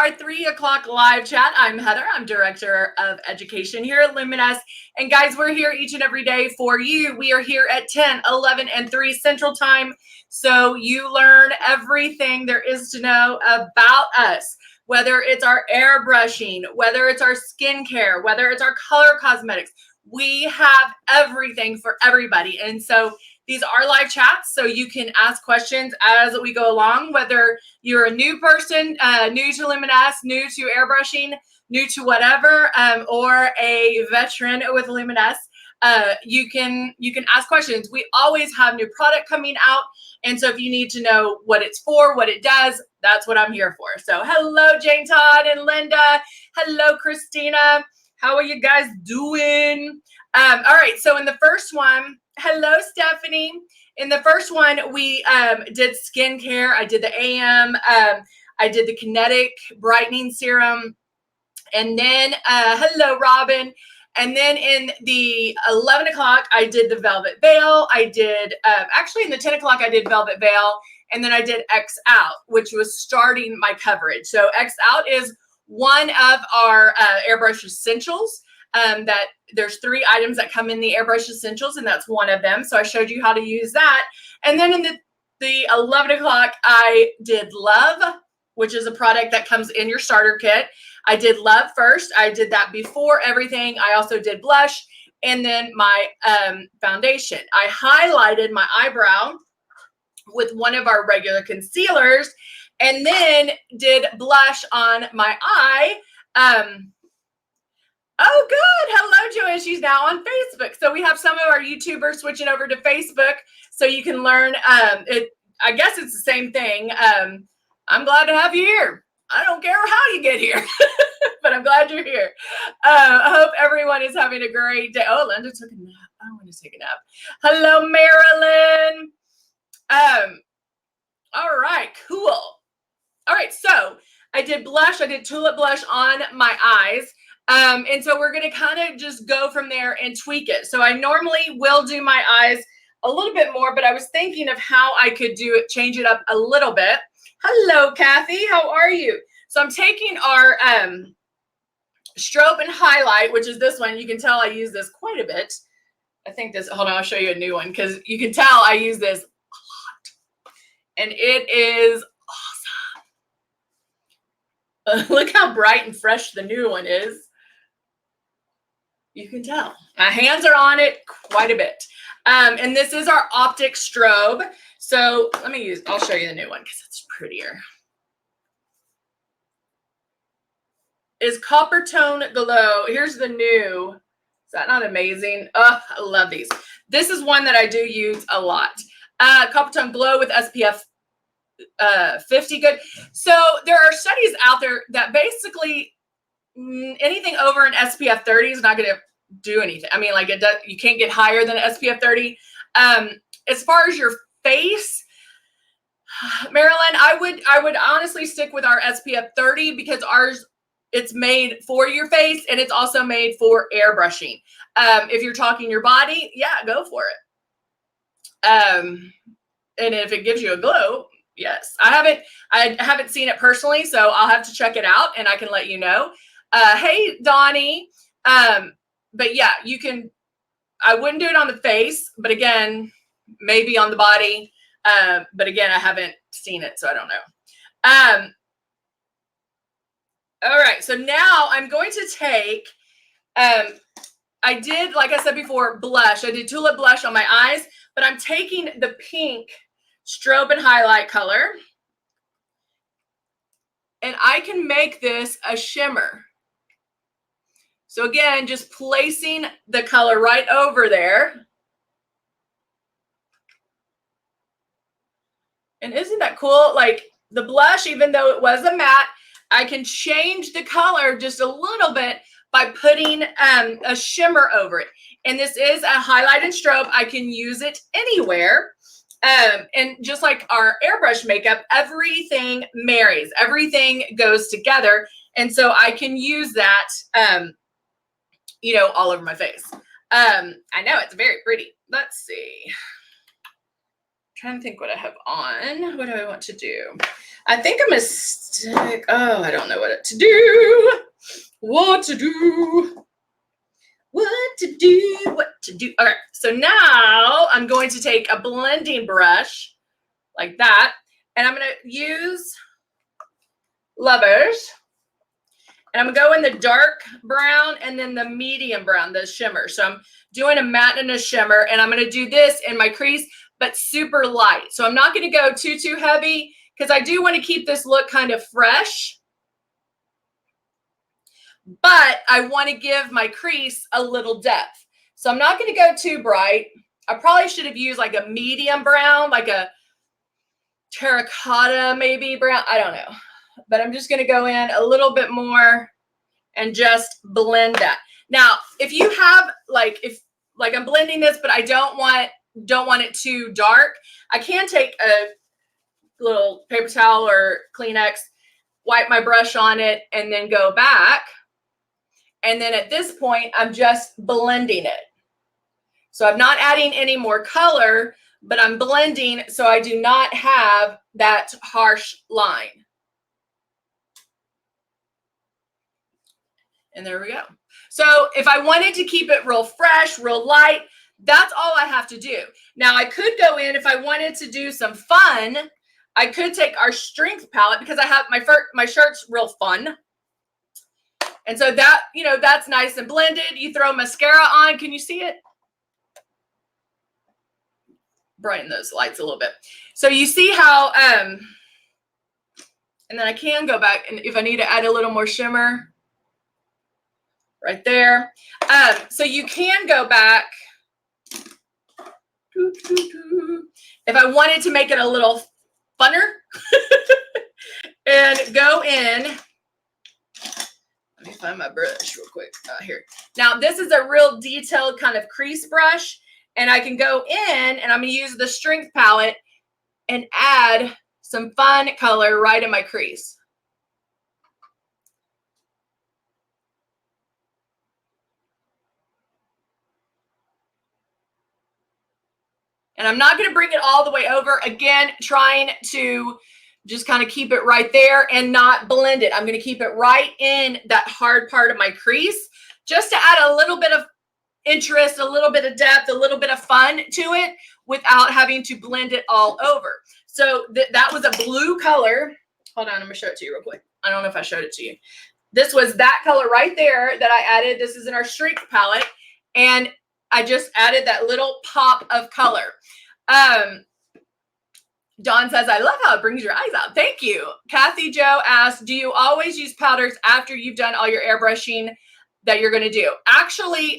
Our 3 o'clock live chat. I'm Heather. I'm Director of Education here at Luminess. And guys, we're here each and every day for you. We are here at 10, 11, and 3 Central Time. So you learn everything there is to know about us, whether it's our airbrushing, whether it's our skincare, whether it's our color cosmetics. We have everything for everybody. And so these are live chats, so you can ask questions as we go along, whether you're a new person, new to Luminess, new to airbrushing, new to whatever, or a veteran with Luminess. You can ask questions. We always have new product coming out, and so if you need to know what it's for, what it does, that's what I'm here for. So hello, Jane Todd and Linda. Hello, Christina. How are you guys doing? All right, so in the first one, hello, Stephanie. In the first one, we did skincare. I did the AM. I did the Kinetic Brightening Serum. And then, hello, Robin. And then in the 11 o'clock, I did the Velvet Veil. I did, actually in the 10 o'clock, I did Velvet Veil. And then I did X Out, which was starting my coverage. So X Out is one of our Airbrush Essentials. That there's 3 items that come in the Airbrush Essentials, and that's one of them. So I showed you how to use that. And then in the 11 o'clock, I did Love, which is a product that comes in your starter kit. I did Love first. I did that before everything. I also did blush and then my foundation. I highlighted my eyebrow with one of our regular concealers and then did blush on my eye. Oh, good. Hello, Joanne. She's now on Facebook. So we have some of our YouTubers switching over to Facebook so you can learn. I guess it's the same thing. I'm glad to have you here. I don't care how you get here, but I'm glad you're here. I hope everyone is having a great day. Oh, Linda took a nap. I want to take a nap. Hello, Marilyn. All right, cool. All right, so I did blush. I did tulip blush on my eyes. And so we're going to kind of just go from there and tweak it. So I normally will do my eyes a little bit more, but I was thinking of how I could do it, change it up a little bit. Hello, Kathy. How are you? So I'm taking our strobe and highlight, which is this one. You can tell I use this quite a bit. I think this, hold on, I'll show you a new one because you can tell I use this a lot. And it is awesome. Look how bright and fresh the new one is. You can tell. My hands are on it quite a bit. And this is our optic strobe. So I'll show you the new one because it's prettier. Is Copper Tone Glow. Here's the new. Is that not amazing? Oh, I love these. This is one that I do use a lot. Copper Tone Glow with SPF 50 good. So there are studies out there that basically anything over an SPF 30 is not going to do anything. I mean, like you can't get higher than an SPF 30. As far as your face, Marilyn, I would honestly stick with our SPF 30 because ours, it's made for your face and it's also made for airbrushing. If you're talking your body, yeah, go for it. And if it gives you a glow, yes. I haven't seen it personally, so I'll have to check it out and I can let you know. Hey, Donnie. But yeah, you can, I wouldn't do it on the face, but again, maybe on the body. But again, I haven't seen it, so I don't know. All right, so now I'm going to take, I did, like I said before, blush. I did tulip blush on my eyes, but I'm taking the pink strobe and highlight color, and I can make this a shimmer. So again, just placing the color right over there. And isn't that cool? Like the blush, even though it was a matte, I can change the color just a little bit by putting a shimmer over it. And this is a highlight and strobe. I can use it anywhere. And just like our airbrush makeup, everything marries. Everything goes together. And so I can use that, all over my face. I know it's very pretty. Let's see. trying to think what I have on. What do I want to do? I think I'm gonna stick. Oh, I don't know what to do. What to do. What to do. What to do. Okay, so now I'm going to take a blending brush like that, and I'm gonna use Lovers. And I'm going to go in the dark brown and then the medium brown, the shimmer. So I'm doing a matte and a shimmer, and I'm going to do this in my crease, but super light. So I'm not going to go too heavy because I do want to keep this look kind of fresh. But I want to give my crease a little depth. So I'm not going to go too bright. I probably should have used like a medium brown, like a terracotta maybe brown. I don't know. But I'm just going to go in a little bit more and just blend that. Now, if you have if I'm blending this, but I don't want it too dark, I can take a little paper towel or Kleenex, wipe my brush on it, and then go back. And then at this point, I'm just blending it. So I'm not adding any more color, but I'm blending so I do not have that harsh line. And there we go. So if I wanted to keep it real fresh, real light, that's all I have to do. Now I could go in, if I wanted to do some fun, I could take our strength palette because I have my shirt's real fun. And so that, that's nice and blended. You throw mascara on. Can you see it? Brighten those lights a little bit. So you see how, and then I can go back, and if I need to add a little more shimmer, right there. So you can go back. If I wanted to make it a little funner and go in. Let me find my brush real quick. Here. Now, this is a real detailed kind of crease brush, and I can go in, and I'm going to use the strength palette and add some fun color right in my crease. And I'm not going to bring it all the way over. Again, trying to just kind of keep it right there and not blend it. I'm going to keep it right in that hard part of my crease just to add a little bit of interest, a little bit of depth, a little bit of fun to it without having to blend it all over. So that was a blue color. Hold on, I'm going to show it to you real quick. I don't know if I showed it to you. This was that color right there that I added. This is in our strength palette. And I just added that little pop of color. Dawn says, I love how it brings your eyes out. Thank you. Kathy Joe asks, do you always use powders after you've done all your airbrushing that you're going to do? Actually,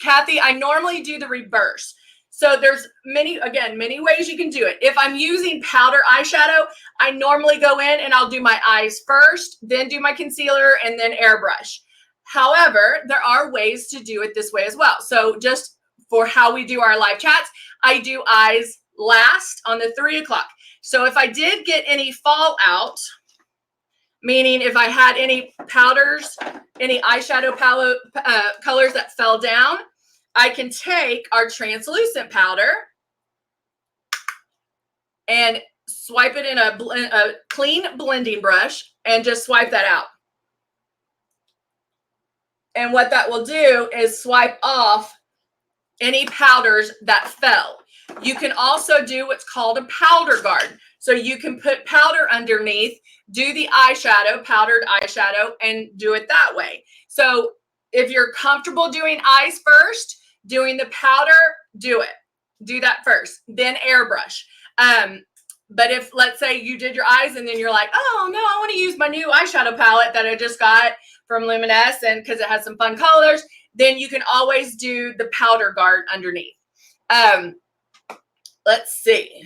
Kathy, I normally do the reverse. So there's many ways you can do it. If I'm using powder eyeshadow, I normally go in and I'll do my eyes first, then do my concealer, and then airbrush. However, there are ways to do it this way as well. So just for how we do our live chats, I do eyes last on the 3 o'clock. So if I did get any fallout, meaning if I had any powders, any eyeshadow palette colors that fell down, I can take our translucent powder and swipe it in a clean blending brush and just swipe that out. And what that will do is swipe off any powders that fell. You can also do what's called a powder guard. So you can put powder underneath, do the eyeshadow, powdered eyeshadow, and do it that way. So if you're comfortable doing eyes first, doing the powder, do it. Do that first, then airbrush. But if, let's say, you did your eyes and then you're like, oh, no, I want to use my new eyeshadow palette that I just got from Luminess, and because it has some fun colors, then you can always do the powder guard underneath. Let's see.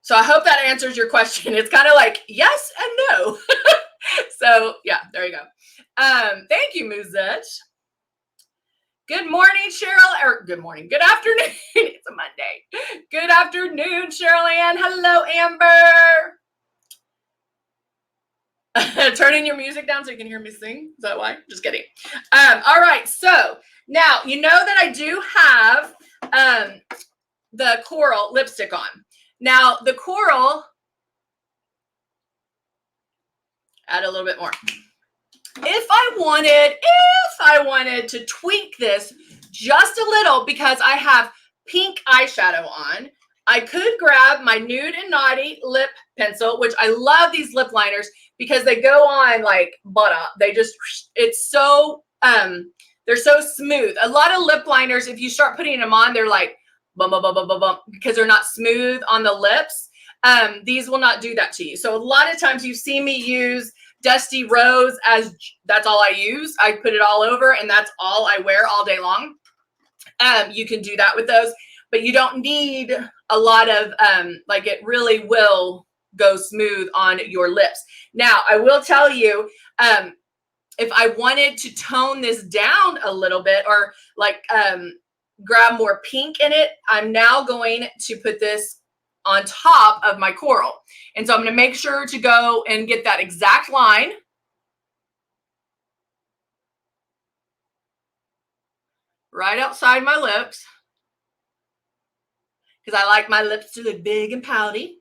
So I hope that answers your question. It's kind of like yes and no. So yeah, there you go. Thank you, Muzet. Good morning, Cheryl, or good morning, good afternoon. It's a Monday. Good afternoon, Cheryl Ann. Hello, Amber. Turning your music down so you can hear me sing. Is that why? Just kidding. All right. So now you know that I do have the coral lipstick on. Now the coral, add a little bit more. If I wanted to tweak this just a little because I have pink eyeshadow on, I could grab my Nude and Naughty lip pencil, which I love these lip liners because they go on like butter. They just, it's so, they're so smooth. A lot of lip liners, if you start putting them on, they're like bum, bum, bum, bum, bum, bum, because they're not smooth on the lips. These will not do that to you. So a lot of times you see me use Dusty Rose as that's all I use. I put it all over and that's all I wear all day long. You can do that with those, but you don't need a lot of, like it really will go smooth on your lips. Now, I will tell you, if I wanted to tone this down a little bit or like grab more pink in it, I'm now going to put this on top of my coral. And so I'm going to make sure to go and get that exact line. Right outside my lips. Because I like my lips to look big and pouty.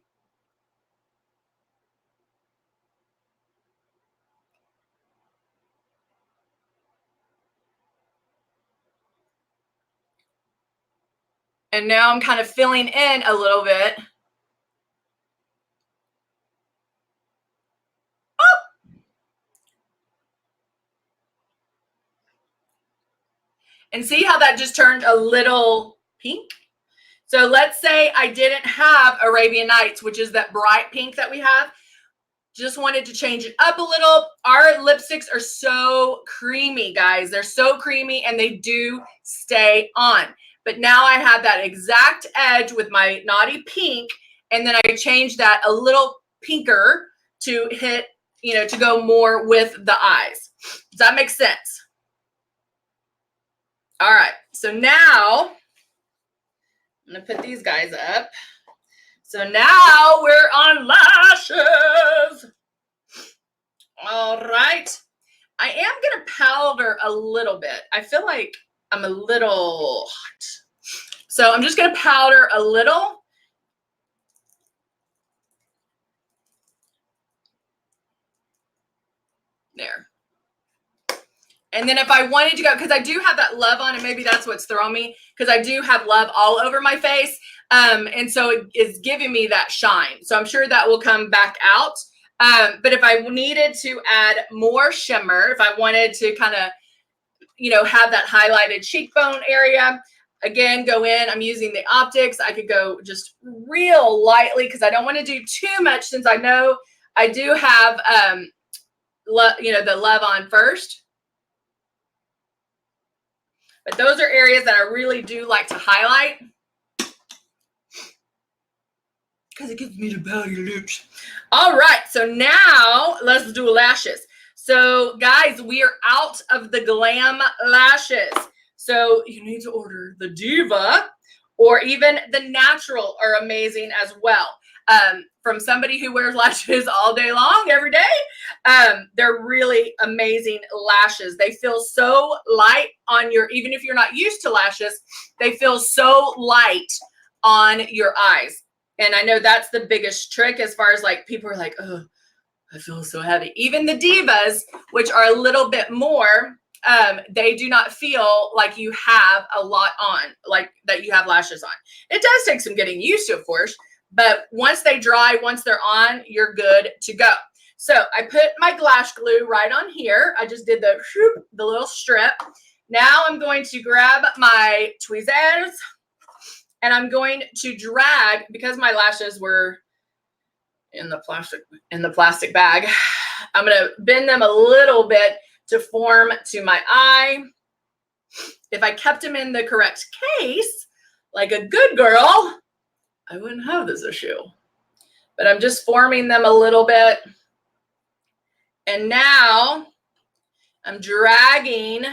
And now I'm kind of filling in a little bit. And see how that just turned a little pink? So let's say I didn't have Arabian Nights, which is that bright pink that we have. Just wanted to change it up a little. Our lipsticks are so creamy, guys. They're so creamy and they do stay on. But now I have that exact edge with my Naughty Pink. And then I changed that a little pinker to hit, you know, to go more with the eyes. Does that make sense? All right. So now I'm going to put these guys up. So now we're on lashes. All right. I am going to powder a little bit. I feel like I'm a little hot. So I'm just going to powder a little. There. And then if I wanted to go, because I do have that love on, and maybe that's what's throwing me, because I do have love all over my face. And so it is giving me that shine. So I'm sure that will come back out. But if I needed to add more shimmer, if I wanted to kind of, you know, have that highlighted cheekbone area, again, go in. I'm using the optics. I could go just real lightly because I don't want to do too much since I know I do have, you know, the love on first. But those are areas that I really do like to highlight because it gives me the pouty lips. All right, so now let's do lashes. So guys, we are out of the glam lashes. So you need to order the Diva or even the natural are amazing as well. From somebody who wears lashes all day long, every day, they're really amazing lashes. They feel so light on your, even if you're not used to lashes, they feel so light on your eyes. And I know that's the biggest trick as far as like people are like, oh, I feel so heavy. Even the Divas, which are a little bit more, they do not feel like you have a lot on, like that you have lashes on. It does take some getting used to, of course, but once they dry, once they're on, you're good to go. So I put my glass glue right on here. I just did the little strip. Now I'm going to grab my tweezers and I'm going to drag, because my lashes were in the plastic bag, I'm going to bend them a little bit to form to my eye. If I kept them in the correct case, like a good girl, I wouldn't have this issue. But I'm just forming them a little bit. And now I'm dragging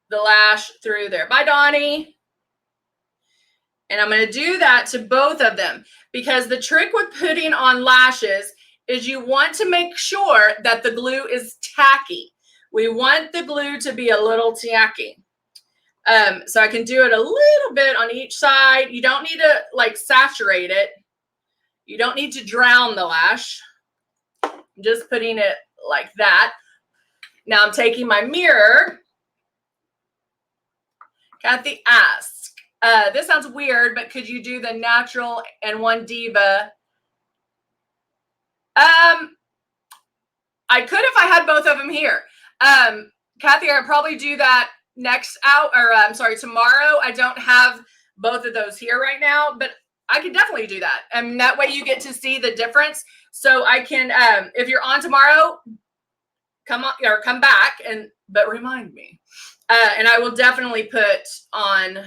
the lash through there. Bye, Donnie. And I'm going to do that to both of them, because the trick with putting on lashes is you want to make sure that the glue is tacky. We want the glue to be a little tacky. So I can do it a little bit on each side. You don't need to like saturate it. You don't need to drown the lash. I'm just putting it like that. Now I'm taking my mirror. Kathy asks, this sounds weird, but could you do the natural and one diva? I could if I had both of them here. Kathy, I'll probably do that next out, or I'm sorry, tomorrow. I don't have both of those here right now, but I can definitely do that. And that way you get to see the difference. So I can, if you're on tomorrow, come on or come back but remind me. And I will definitely put on,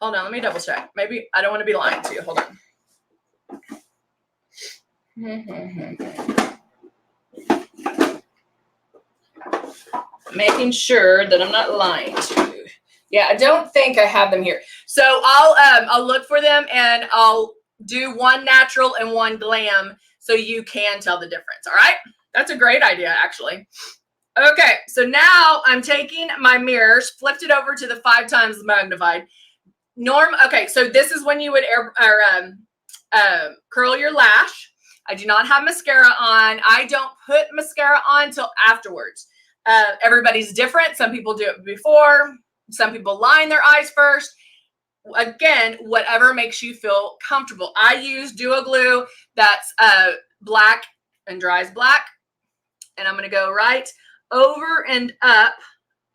hold on, let me double check. Maybe I don't want to be lying to you. Hold on. Making sure that I'm not lying to you. Yeah, I don't think I have them here. So I'll look for them and I'll do one natural and one glam so you can tell the difference. All right. That's a great idea, actually. Okay. So now I'm taking my mirrors, flipped it over to the 5 times magnified. Okay. So this is when you would curl your lash. I do not have mascara on. I don't put mascara on till afterwards. Everybody's different. Some people do it before. Some people line their eyes first. Again, whatever makes you feel comfortable. I use Duo Glue that's black and dries black. And I'm going to go right over and up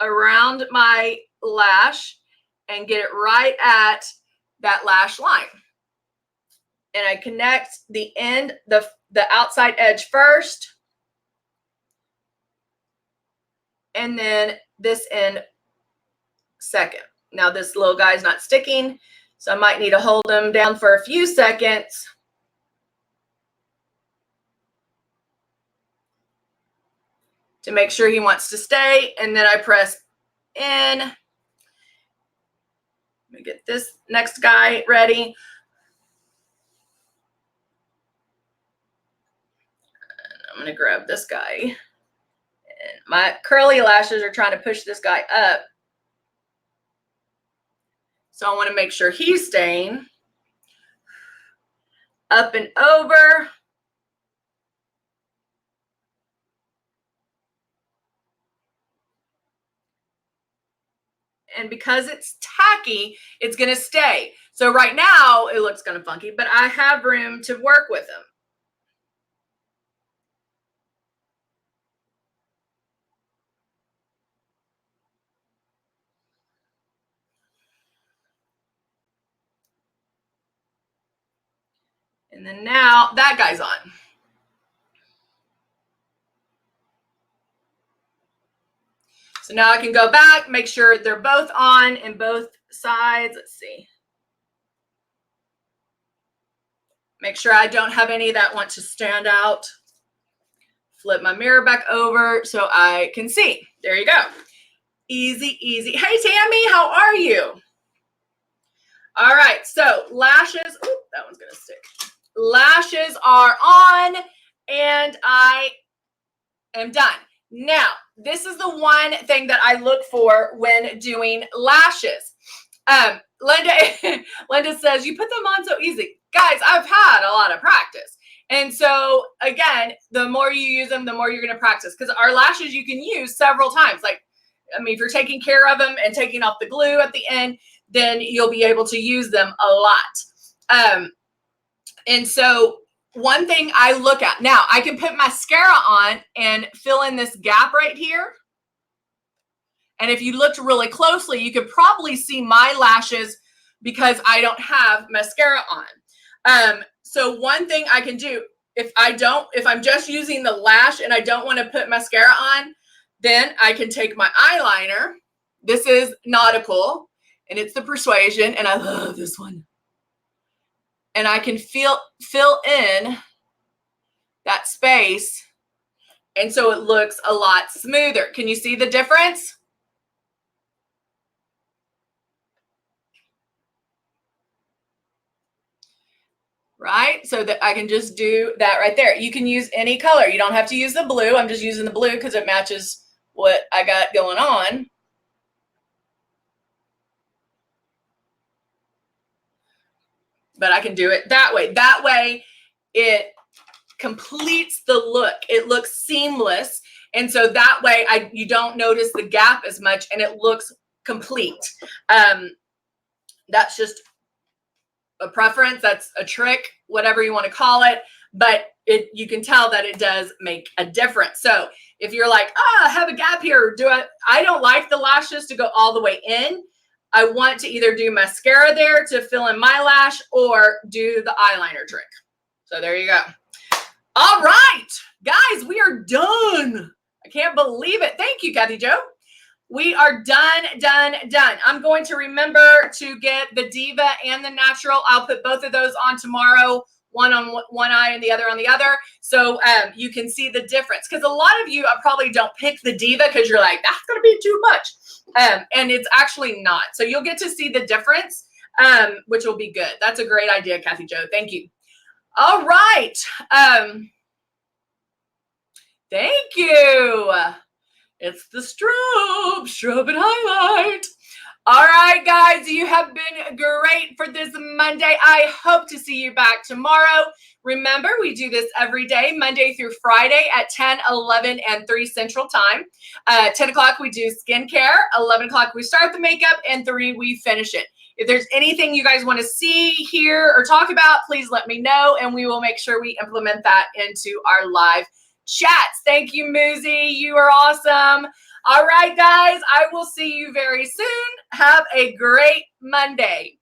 around my lash and get it right at that lash line. And I connect the end, the outside edge first. And then this end second. Now this little guy's not sticking, so I might need to hold him down for a few seconds. To make sure he wants to stay, and then I press in. Let me get this next guy ready. I'm going to grab this guy. And my curly lashes are trying to push this guy up. So I want to make sure he's staying. Up and over. And because it's tacky, it's going to stay. So right now, it looks kind of funky, but I have room to work with them. And then now that guy's on. So now I can go back, make sure they're both on in both sides. Let's see. Make sure I don't have any that want to stand out. Flip my mirror back over so I can see. There you go. Easy, easy. Hey, Tammy, how are you? All right, so lashes. Ooh, that one's going to stick. Lashes are on, and I am done. Now, this is the one thing that I look for when doing lashes. Linda says, you put them on so easy. Guys, I've had a lot of practice. And so, again, the more you use them, the more you're going to practice. Because our lashes you can use several times. Like, I mean, if you're taking care of them and taking off the glue at the end, then you'll be able to use them a lot. And so one thing I look at, now I can put mascara on and fill in this gap right here. And if you looked really closely, you could probably see my lashes because I don't have mascara on. So one thing I can do, if I'm just using the lash and I don't want to put mascara on, then I can take my eyeliner. This is Nautical and it's the Persuasion, and I love this one. And I can fill in that space. And so it looks a lot smoother. Can you see the difference? right? So that I can just do that right there. You can use any color. You don't have to use the blue. I'm just using the blue because it matches what I got going on. But I can do it that way. That way it completes the look. It looks seamless. And so that way you don't notice the gap as much and it looks complete. That's just a preference. That's a trick, whatever you want to call it. But you can tell that it does make a difference. So if you're like, I have a gap here, I don't like the lashes to go all the way in. I want to either do mascara there to fill in my lash or do the eyeliner trick. So there you go. All right, guys, we are done. I can't believe it. Thank you, Kathy Jo. We are done. I'm going to remember to get the Diva and the Natural. I'll put both of those on tomorrow, one on one eye and the other on the other. So you can see the difference. Because a lot of you probably don't pick the Diva because you're like, that's going to be too much. And it's actually not. So you'll get to see the difference, which will be good. That's a great idea, Kathy Jo. Thank you. All right. Thank you. It's the strobe and highlight. All right, guys, you have been great for this Monday. I hope to see you back tomorrow. Remember, we do this every day, Monday through Friday at 10, 11, and 3 Central Time. 10 o'clock, we do skincare. 11 o'clock, we start the makeup. And 3, we finish it. If there's anything you guys want to see, hear, or talk about, please let me know, and we will make sure we implement that into our live chats. Thank you, Muzi. You are awesome. All right, guys, I will see you very soon. Have a great Monday.